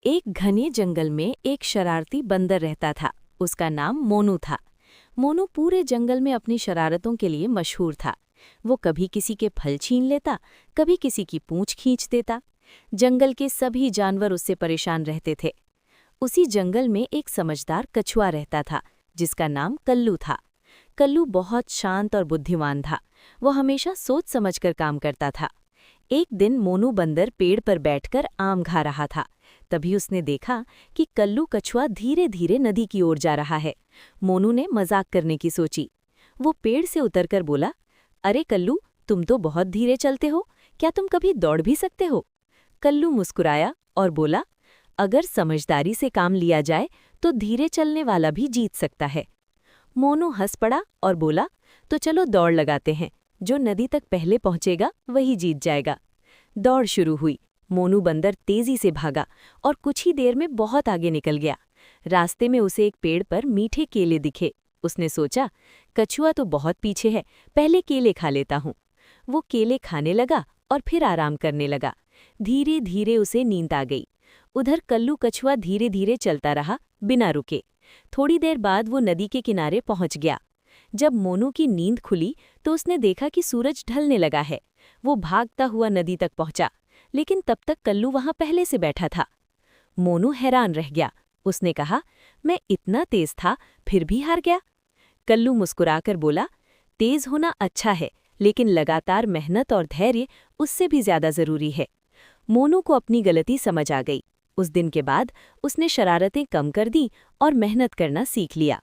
एक घने जंगल में एक शरारती बंदर रहता था। उसका नाम मोनू था। मोनू पूरे जंगल में अपनी शरारतों के लिए मशहूर था। वो कभी किसी के फल छीन लेता, कभी किसी की पूंछ खींच देता। जंगल के सभी जानवर उससे परेशान रहते थे। उसी जंगल में एक समझदार कछुआ रहता था, जिसका नाम कल्लू था। कल्लू बहुत शांत और बुद्धिमान था। वो हमेशा सोच समझकर काम करता था। एक दिन मोनू बंदर पेड़ पर बैठकर आम खा रहा था। तभी उसने देखा कि कल्लू कछुआ धीरे धीरे नदी की ओर जा रहा है। मोनू ने मजाक करने की सोची। वो पेड़ से उतरकर बोला, अरे कल्लू, तुम तो बहुत धीरे चलते हो, क्या तुम कभी दौड़ भी सकते हो? कल्लू मुस्कुराया और बोला, अगर समझदारी से काम लिया जाए तो धीरे चलने वाला भी जीत सकता है। मोनू हंस पड़ा और बोला, तो चलो दौड़ लगाते हैं, जो नदी तक पहले पहुंचेगा वही जीत जाएगा। दौड़ शुरू हुई। मोनू बंदर तेजी से भागा और कुछ ही देर में बहुत आगे निकल गया। रास्ते में उसे एक पेड़ पर मीठे केले दिखे। उसने सोचा, कछुआ तो बहुत पीछे है, पहले केले खा लेता हूँ। वो केले खाने लगा और फिर आराम करने लगा। धीरे धीरे उसे नींद आ गई। उधर कल्लू कछुआ धीरे धीरे चलता रहा, बिना रुके। थोड़ी देर बाद वो नदी के किनारे पहुंच गया। जब मोनू की नींद खुली तो उसने देखा कि सूरज ढलने लगा है। वो भागता हुआ नदी तक पहुंचा, लेकिन तब तक कल्लू वहां पहले से बैठा था। मोनू हैरान रह गया। उसने कहा, मैं इतना तेज था, फिर भी हार गया। कल्लू मुस्कुराकर बोला, तेज होना अच्छा है, लेकिन लगातार मेहनत और धैर्य उससे भी ज्यादा जरूरी है। मोनू को अपनी गलती समझ आ गई। उस दिन के बाद उसने शरारतें कम कर दी और मेहनत करना सीख लिया।